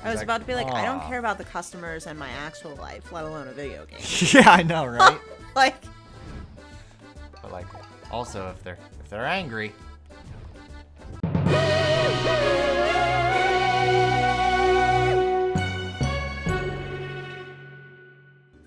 I was about to be like, I don't "Aw." care about the customers in my actual life, let alone a video game. Yeah, I know, right? Like, But like, also if they're angry.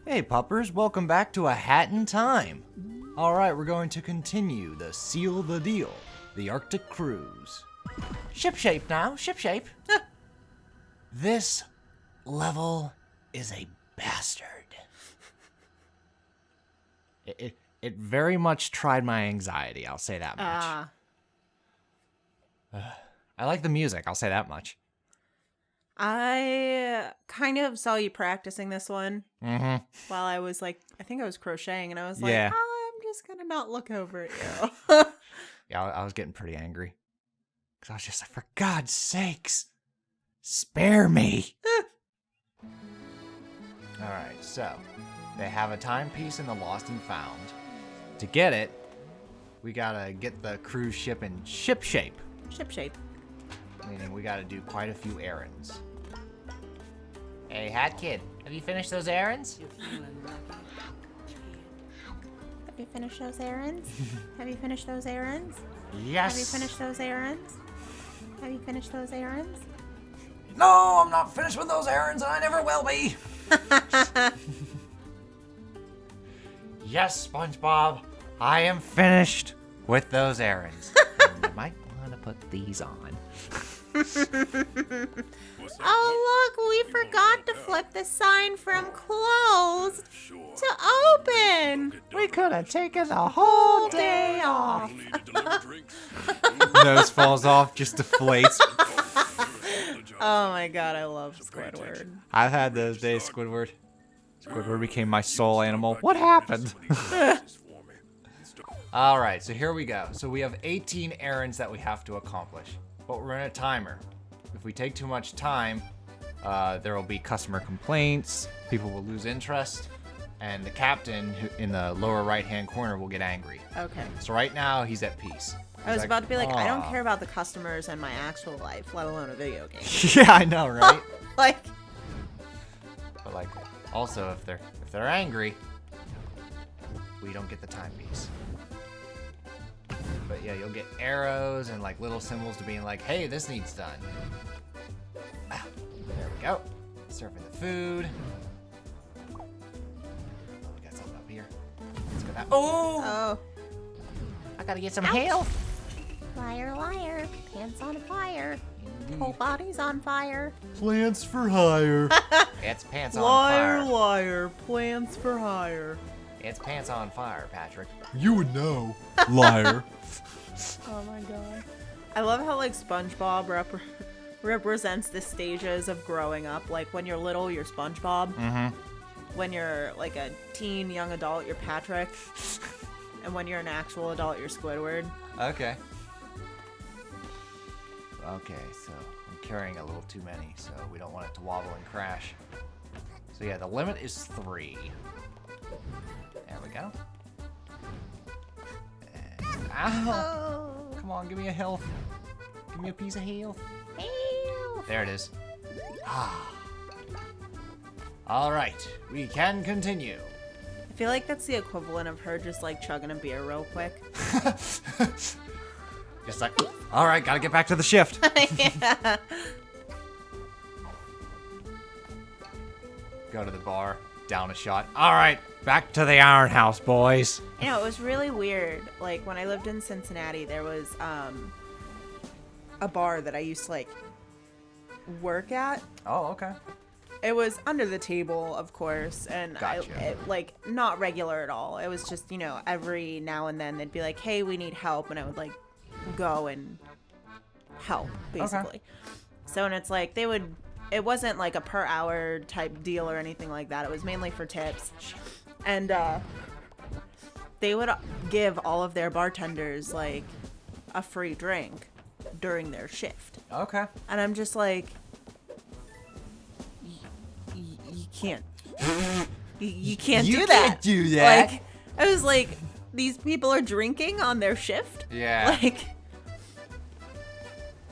Hey puppers, welcome back to A Hat in Time. All right, we're going to continue the Seal the Deal, the Arctic Cruise. Shipshape now, shipshape. This level is a bastard. It very much tried my anxiety, I'll say that much. I like the music, I'll say that much. I kind of saw you practicing this one Mm-hmm. while I was like, I think I was crocheting, and I was like, Yeah. I'm just gonna not look over at you. Yeah, I was getting pretty angry. Because I was just like, for God's sakes, spare me. Alright, so they have a timepiece in the Lost and Found. To get it, we gotta get the cruise ship in ship shape. Ship shape. Meaning we gotta do quite a few errands. Hey, Hat Kid, have you finished those errands? Have you finished those errands? Have you finished those errands? Yes! Have you finished those errands? Have you finished those errands? No, I'm not finished with those errands, and I never will be! Yes, SpongeBob, I am finished with those errands. You might want to put these on. Oh, look, we forgot to flip the sign from closed to open. We could have taken the whole day off. Nose falls off, just deflates. Oh my god, I love Squidward. I've had those days, Squidward. Squidward became my soul animal. What happened? Alright, so here we go. So we have 18 errands that we have to accomplish. But we're in a timer. If we take too much time, there will be customer complaints, people will lose interest, and the captain in the lower right-hand corner will get angry. Okay. So right now, he's at peace. I was about to be like, I don't "Aw." care about the customers in my actual life, let alone a video game. Yeah, I know, right? Like, But like, also if they're angry, we don't get the timepiece. But yeah, you'll get arrows and like little symbols to being like, hey, this needs done. Ah, there we go. Serving the food. Oh, we got something up here. Let's go that. Oh! oh, I gotta get some health. liar, liar, pants on fire, whole body's on fire. Plants for hire. It's pants on fire. Liar, plants for hire. It's pants on fire, Patrick. You would know, liar. Oh my god. I love how like SpongeBob represents the stages of growing up. Like when you're little, you're SpongeBob. Mm-hmm. When you're like a teen, young adult, you're Patrick. And when you're an actual adult, you're Squidward. Okay. Okay, so I'm carrying a little too many, so we don't want it to wobble and crash. So yeah, the limit is 3. There we go. And, ow! Oh. Come on, give me a health. Give me a piece of health. Ew. There it is. Ah. All right, we can continue. I feel like that's the equivalent of her just like chugging a beer real quick. Just like, all right, gotta get back to the shift. Yeah. Go to the bar, down a shot. All right, back to the Iron House, boys. You know, it was really weird. Like when I lived in Cincinnati, there was a bar that I used to like work at. Oh, okay. It was under the table, of course, and Gotcha. like not regular at all. It was just, you know, every now and then they'd be like, "Hey, we need help," and I would like go and help, basically. So, and it's like it wasn't like a per hour type deal or anything like that. It was mainly for tips, and they would give all of their bartenders like a free drink during their shift, Okay. and I'm just like, you can't. You can't You do that. can't do that. Like, I was like, these people are drinking on their shift? Yeah. Like,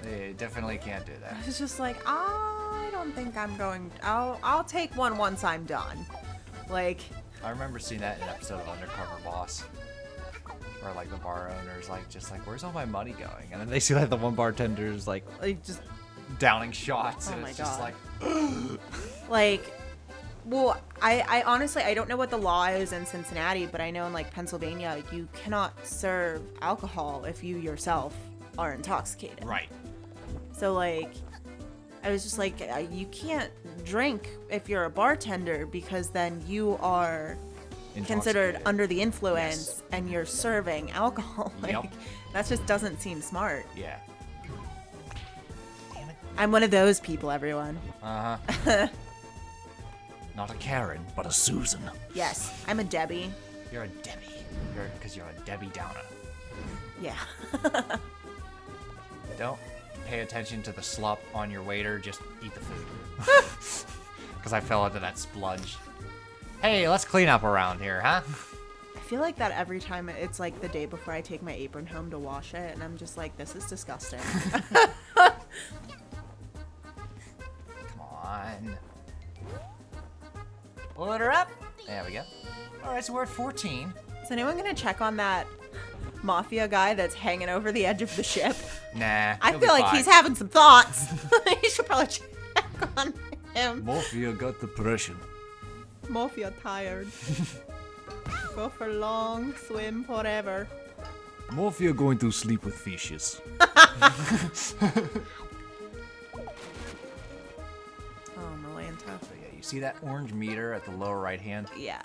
They definitely can't do that. I was just like, I don't don't think I'm going. I'll take one once I'm done. Like, I remember seeing that in an episode of Undercover Boss, where like the bar owner's like, just like, where's all my money going? And then they see like the one bartender's like just downing shots, Oh and my it's just God. like, like. Well, I honestly I don't know what the law is in Cincinnati, but I know in like Pennsylvania you cannot serve alcohol if you yourself are intoxicated. right. So like, I was just like, you can't drink if you're a bartender because then you are considered Intoxicated. under the influence Yes. and you're serving alcohol. Like, Yep. that just doesn't seem smart. Yeah. Damn it. I'm one of those people, everyone. Uh-huh. Not a Karen, but a Susan. Yes, I'm a Debbie. You're a Debbie. Because you're a Debbie Downer. Yeah. Don't pay attention to the slop on your waiter. Just eat the food. Because I fell into that splunge. Hey, let's clean up around here, huh? I feel like that every time it's like the day before I take my apron home to wash it, and I'm just like, this is disgusting. Come on. Order up. There we go. All right, so we're at 14. Is anyone gonna check on that mafia guy that's hanging over the edge of the ship? Nah. I he'll be feel like fine. he's having some thoughts. You should probably check on him. Mafia got depression. Mafia tired. Go for long swim forever. Mafia going to sleep with fishes. Oh, Malanta. So yeah, you see that orange meter at the lower right hand? Yeah.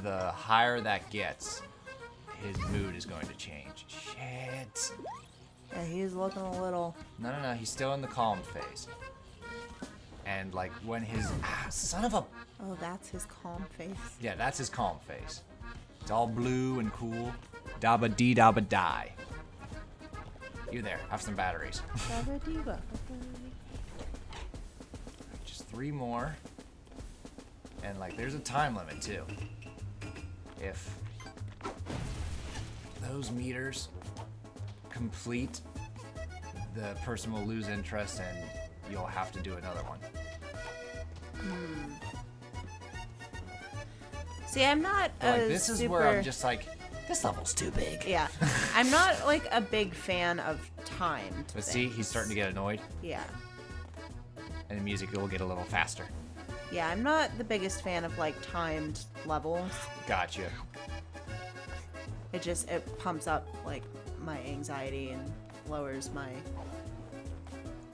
The higher that gets, his mood is going to change. Shit. Yeah, he's looking a little. No, he's still in the calm phase. And like when his son of a Oh, that's his calm face. yeah, that's his calm face. It's all blue and cool. Dabba dee dabba die. You there? Have some batteries. Just 3 more. And like, there's a time limit too. If those meters complete, the person will lose interest and you'll have to do another one. See, I'm not Like, a this is super... where I'm just like, this level's too big. Yeah. I'm not, like, a big fan of timed But see, he's things. starting to get annoyed, Yeah. and the music will get a little faster. Yeah, I'm not the biggest fan of, like, timed levels. Gotcha. It pumps up, like, my anxiety and lowers my...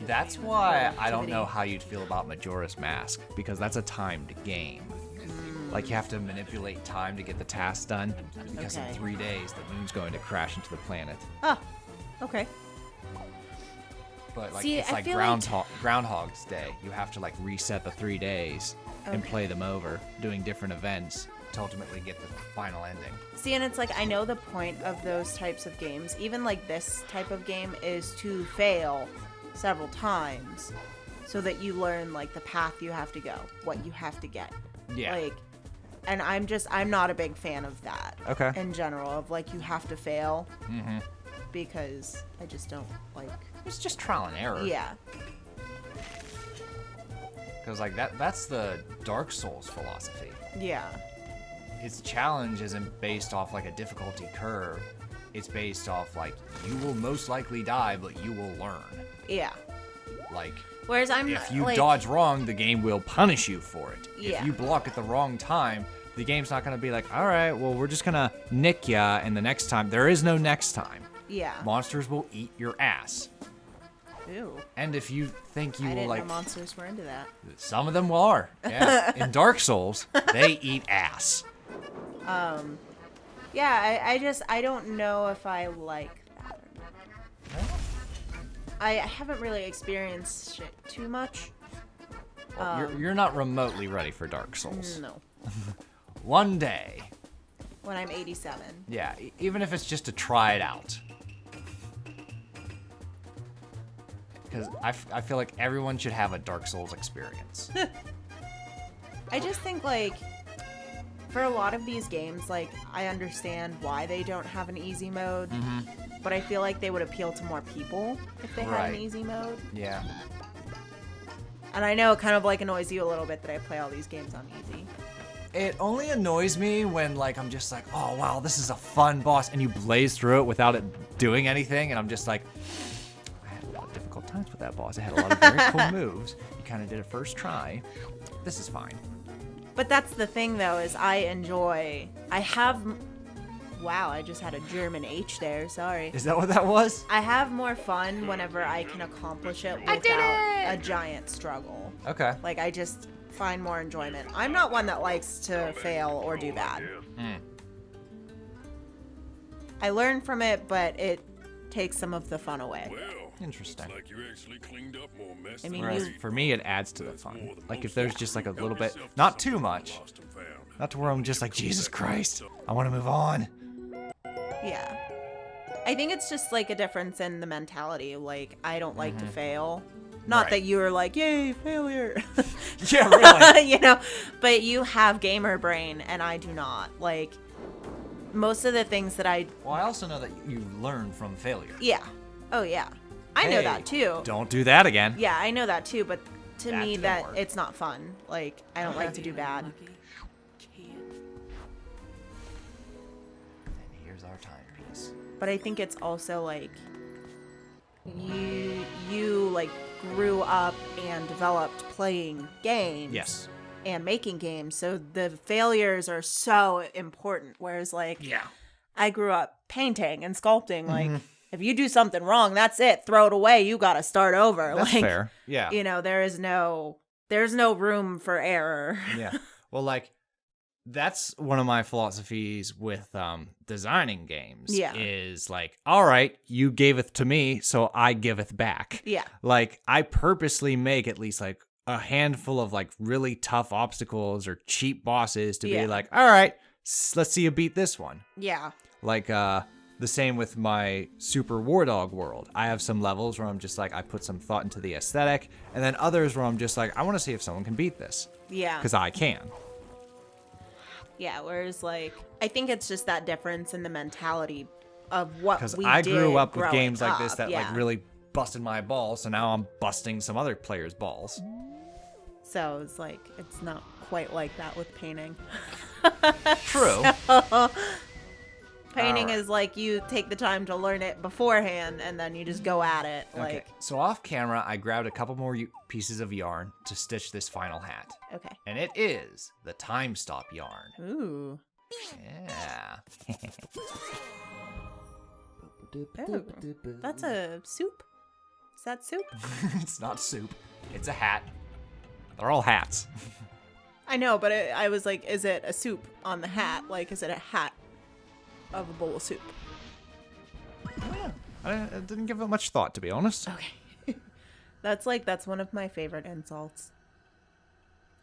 That's why I don't Activity. know how you'd feel about Majora's Mask, because that's a timed game. Like, you have to manipulate time to get the task done, because Okay. in 3 days, the moon's going to crash into the planet. Ah, okay. But, like, See, it's I like feel like- Groundhog's Day. You have to, like, reset the 3 days and Okay. play them over, doing different events to ultimately get the final ending. See, and it's like, I know the point of those types of games, even like this type of game, is to fail several times so that you learn, like, the path you have to go, what you have to get. Yeah. Like, and I'm not a big fan of that. Okay. In general, of, like, you have to fail. Mm-hmm. Because I just don't like... It's just trial and error. Yeah. Because, like, that's the Dark Souls philosophy. Yeah. Its challenge isn't based off, like, a difficulty curve. It's based off, like, you will most likely die, but you will learn. Yeah. Like, Whereas I'm if you like, dodge wrong, the game will punish you for it. Yeah. If you block at the wrong time, the game's not going to be like, all right, well, we're just going to nick ya, and the next time, there is no next time. Yeah. Monsters will eat your ass. Ew. And if you think you I will, didn't like, know monsters were into that. some of them are. Yeah. In Dark Souls, they eat ass. Yeah, I don't know if I like that or not. I haven't really experienced it too much. You're not remotely ready for Dark Souls. No. One day. When I'm 87. Yeah, even if it's just to try it out. Because I feel like everyone should have a Dark Souls experience. I just think, like, for a lot of these games, like, I understand why they don't have an easy mode, but I feel like they would appeal to more people if they had an Right. easy mode. Yeah. And I know it kind of like annoys you a little bit that I play all these games on easy. It only annoys me when like I'm just like, oh wow, this is a fun boss, and you blaze through it without it doing anything, and I'm just like, I had a lot of difficult times with that boss. It had a lot of very cool moves. You kind of did it first try. This is fine. But that's the thing though, is wow, I just had a German H there, sorry. Is that what that was? I have more fun whenever I can accomplish it without a giant struggle. Okay. Like, I just find more enjoyment. I'm not one that likes to fail or do bad. I learn from it, but it takes some of the fun away. Interesting. Like you actually cleaned up more mess I mean, Whereas for me, it adds to the fun. Like if there's just like a little bit, not too much, not to where I'm just like, Jesus Christ, I want to move on. Yeah. I think it's just like a difference in the mentality. Like, I don't like to fail. Not Right. that you're like, yay, failure. Yeah, really. You know, but you have gamer brain and I do not. Like, most of the things that Well, I also know that you learn from failure. yeah. Oh, yeah. I know Hey, that too. Don't do that again. Yeah, I know that too, but to That me, didn't that work. it's not fun. Like, I don't like to do bad. And here's our timepiece. But I think it's also like you like grew up and developed playing games. Yes. And making games, so the failures are so important. Whereas like Yeah. I grew up painting and sculpting. Like if you do something wrong, that's it. Throw it away. You got to start over. That's like, fair. Yeah. You know, there's no room for error. Yeah. Well, like, that's one of my philosophies with designing games. Yeah. Is like, all right, you gaveth to me, so I giveth back. Yeah. Like, I purposely make at least like a handful of like really tough obstacles or cheap bosses to Yeah. be like, all right, let's see you beat this one. Yeah. Like, the same with my Super War Dog world. I have some levels where I'm just like, I put some thought into the aesthetic, and then others where I'm just like, I want to see if someone can beat this. Yeah. Because I can. Yeah. Whereas like I think it's just that difference in the mentality of what Because we I did grew up with growing games like this up. that Yeah. like really busted my balls, so now I'm busting some other players' balls. So it's like it's not quite like that with painting. True. Painting Alright. is like you take the time to learn it beforehand and then you just go at it. Okay. Like, So off camera, I grabbed a couple more pieces of yarn to stitch this final hat. okay. And it is the time stop yarn. Ooh. Yeah. Oh, that's a soup. Is that soup? It's not soup. It's a hat. They're all hats. I know, but I was like, is it a soup on the hat? Like, is it a hat of a bowl of soup? I didn't give it much thought, to be honest. Okay. That's one of my favorite insults.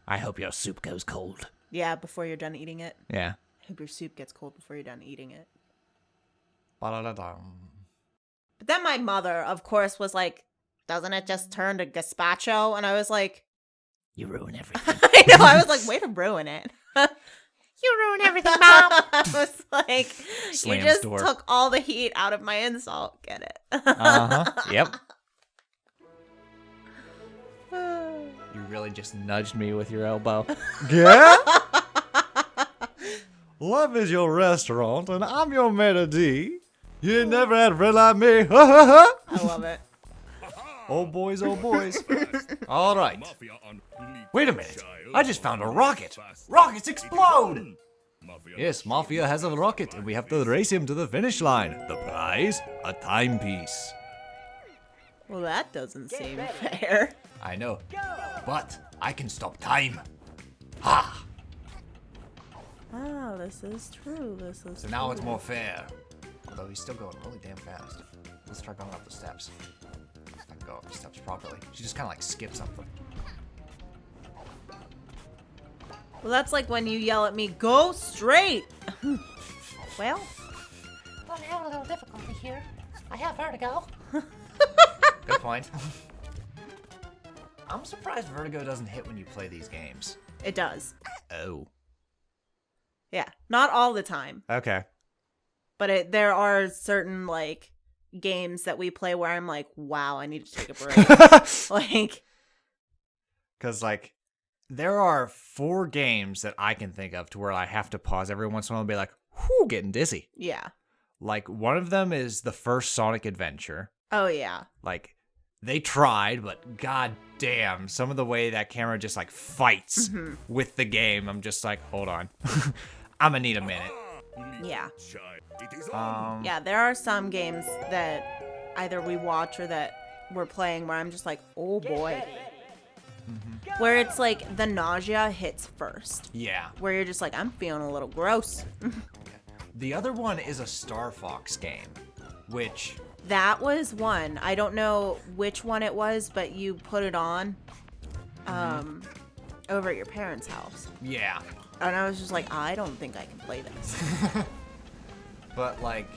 I hope your soup goes cold. Yeah, before you're done eating it. Yeah. I hope your soup gets cold before you're done eating it. Ba-da-da-dum. But then my mother, of course, was like, doesn't it just turn to gazpacho? And I was like, You ruin everything. I know, I was like, way to ruin it. You ruin everything, Mom. I was like, Slams you just door. took all the heat out of my insult. Get it? Uh-huh. Yep. You really just nudged me with your elbow. Yeah? Love is your restaurant, and I'm your maitre d'. You ain't never had a friend like me. I love it. Oh, boys, oh, boys. All right. Wait a minute. I just found a rocket. Rockets explode! Yes, Mafia has a rocket, and we have to race him to the finish line. The prize? A timepiece. Well, that doesn't seem fair. I know, but I can stop time. Ha! Oh, this is true. This is So now it's more fair. Although he's still going really damn fast. Let's try going up the steps. I can go up the steps properly. She just kind of like skips up them. Well, that's like when you yell at me, go straight. Well, I'm having a little difficulty here. I have vertigo. Good point. I'm surprised Vertigo doesn't hit when you play these games. it does. Oh. Yeah, not all the time, Okay. but there are certain like games that we play where I'm like, wow, I need to take a break. Like, Because, like, there are 4 games that I can think of to where I have to pause every once in a while and be like, whew, getting dizzy. Yeah. Like, one of them is the first Sonic Adventure. Oh, yeah. Like, they tried, but god damn, some of the way that camera just, like, fights with the game, I'm just like, hold on. I'm gonna need a minute. Yeah. It is on. Yeah, there are some games that either we watch or that we're playing where I'm just like, oh boy. Where it's like the nausea hits first. Yeah. Where you're just like, I'm feeling a little gross. The other one is a Star Fox game, which... That was one. I don't know which one it was, but you put it on over at your parents' house. Yeah. And I was just like, I don't think I can play this. But, like,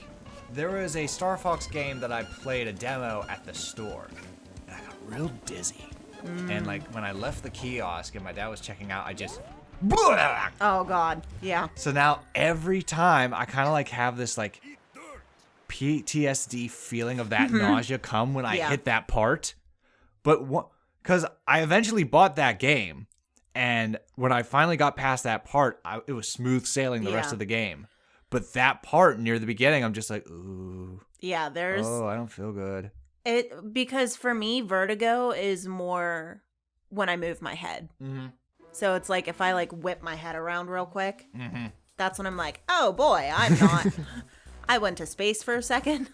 there was a Star Fox game that I played a demo at the store. And I got real dizzy. And, like, when I left the kiosk and my dad was checking out, I just... Oh, God. Yeah. So now, every time, I kind of, like, have this, like, PTSD feeling of that nausea come when I hit that part. But what... Because I eventually bought that game. And when I finally got past that part, it was smooth sailing the rest of the game. But that part near the beginning, I'm just like, ooh. Yeah, there's... Oh, I don't feel good. Because for me, vertigo is more when I move my head. Mm-hmm. So it's like if I like whip my head around real quick, that's when I'm like, oh boy, I'm not. I went to space for a second,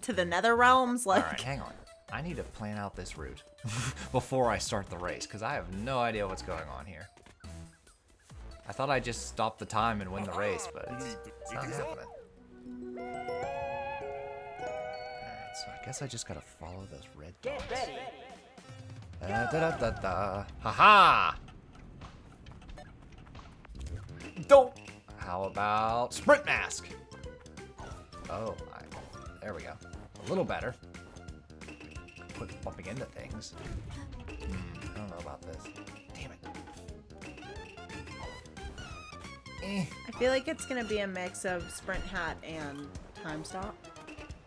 to the nether realms. Like, All right, hang on. I need to plan out this route before I start the race, because I have no idea what's going on here. I thought I'd just stop the time and win the race, but it's not happening. Alright, so I guess I just gotta follow those red dots. Da-da-da-da. Ha-ha! Don't! How about sprint mask? Oh, there we go. A little better. Quit bumping into things. I don't know about this. Damn it. I feel like it's gonna be a mix of sprint hat and time stop.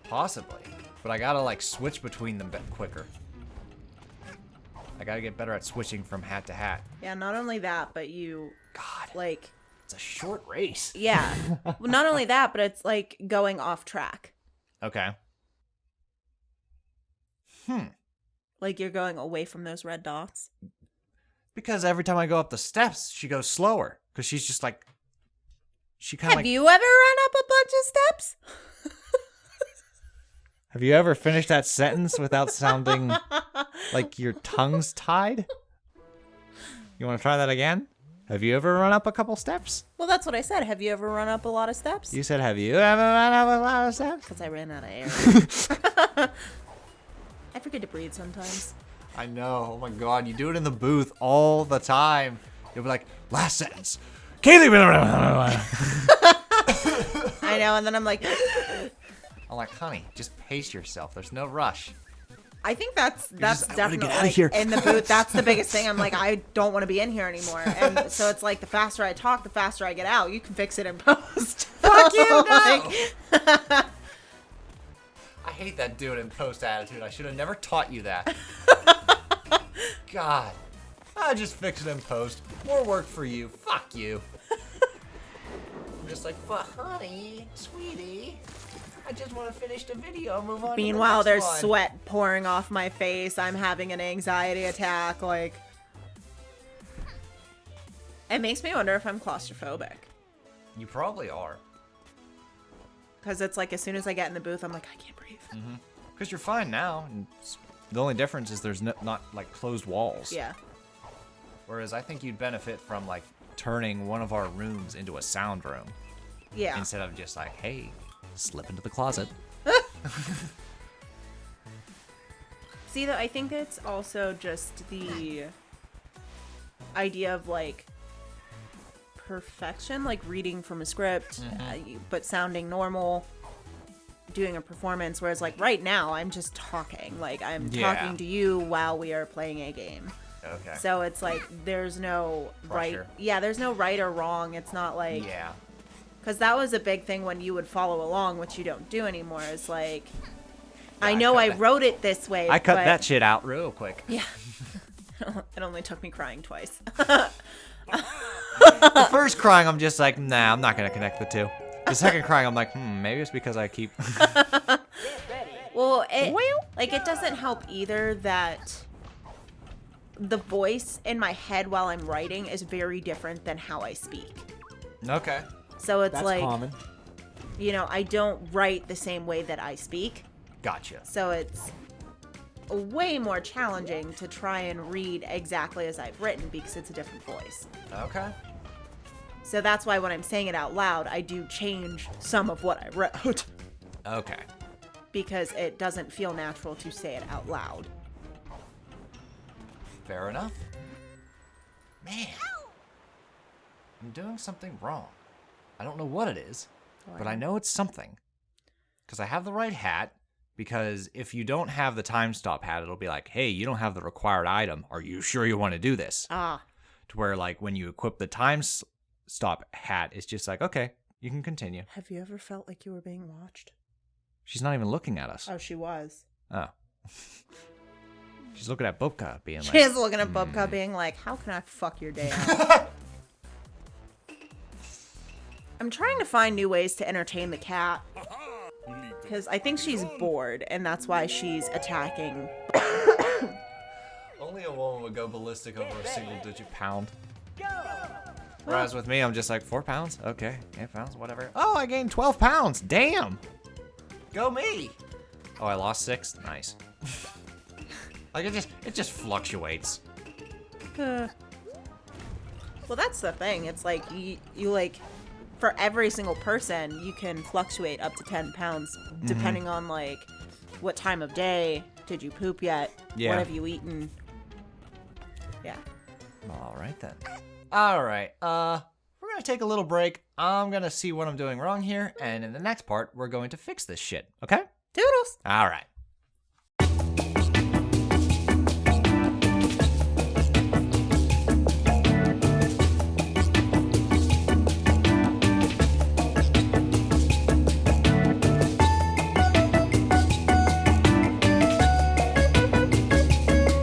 Possibly. But I gotta, like, switch between them quicker. I gotta get better at switching from hat to hat. Yeah, not only that, but you, God, like... it's a short race. Yeah. Well, not only that, but it's, like, going off track. Okay. Like, you're going away from those red dots. Because every time I go up the steps, she goes slower. Because she's just, like... She kind of Have you ever run up a bunch of steps? Have you ever finished that sentence without sounding like your tongue's tied? You want to try that again? Have you ever run up a couple steps? Well, that's what I said. Have you ever run up a lot of steps? You said, have you ever run up a lot of steps? Because I ran out of air. I forget to breathe sometimes. I know. Oh my god, you do it in the booth all the time. You'll be like, last sentence. Kaylee. I know, and then I'm like... I'm like, honey, just pace yourself. There's no rush. I think that's I wanna definitely get outta like, here. in the booth. That's the biggest thing. I'm like, I don't want to be in here anymore. And so it's like the faster I talk, the faster I get out. You can fix it in post. Fuck you, no! Like, I hate that do it in post attitude. I should have never taught you that. God. I just fix it in post. More work for you. Fuck you. I'm just like, but honey, sweetie, I just want to finish the video and move on meanwhile, to the there's next one. sweat pouring off my face. I'm having an anxiety attack. Like, it makes me wonder if I'm claustrophobic. You probably are. Because it's like as soon as I get in the booth, I'm like, I can't breathe. Because you're fine now. And the only difference is there's not like closed walls. Yeah. Whereas I think you'd benefit from like turning one of our rooms into a sound room. Yeah. Instead of just like, hey, slip into the closet. See, though, I think it's also just the idea of like perfection, like reading from a script, but sounding normal, doing a performance. Whereas, like, right now, I'm just talking. Like, I'm talking to you while we are playing a game. Okay. So it's like there's no Pressure. right. Yeah, there's no right or wrong. It's not like. Yeah. Because that was a big thing when you would follow along, which you don't do anymore. Is like, Yeah, I know cut I that. wrote it this way. I cut but that shit out real quick. Yeah. It only took me crying twice. The first crying, I'm just like, nah, I'm not gonna connect the two. The second crying, I'm like, maybe it's because I keep. Well, it doesn't help either that the voice in my head while I'm writing is very different than how I speak. Okay. So it's That's like, common. I don't write the same way that I speak. Gotcha. So it's way more challenging to try and read exactly as I've written because it's a different voice. Okay. So that's why when I'm saying it out loud, I do change some of what I wrote. Okay. Because it doesn't feel natural to say it out loud. Fair enough. Man. I'm doing something wrong. I don't know what it is, but I know it's something. Because I have the right hat, because if you don't have the time stop hat, it'll be like, hey, you don't have the required item. Are you sure you want to do this? Ah. To where, like, when you equip the time stop hat, it's just like, okay, you can continue. Have you ever felt like you were being watched? She's not even looking at us. Oh, she was. Oh. She's looking at Bubka being like... She is looking at Bubka being like, how can I fuck your day out? I'm trying to find new ways to entertain the cat. Because I think she's bored, and that's why she's attacking. Only a woman would go ballistic over a single-digit pound. Whereas with me, I'm just like, 4 pounds? Okay, 8 pounds, whatever. Oh, I gained 12 pounds. Damn. Go me. Oh, I lost 6? Nice. Like, it just fluctuates. Well, that's the thing. It's like, you like, for every single person, you can fluctuate up to 10 pounds, depending on, like, what time of day. Did you poop yet? Yeah. What have you eaten? Yeah. All right, then. All right, we're gonna take a little break. I'm gonna see what I'm doing wrong here, and in the next part, we're going to fix this shit, okay? Doodles! All right.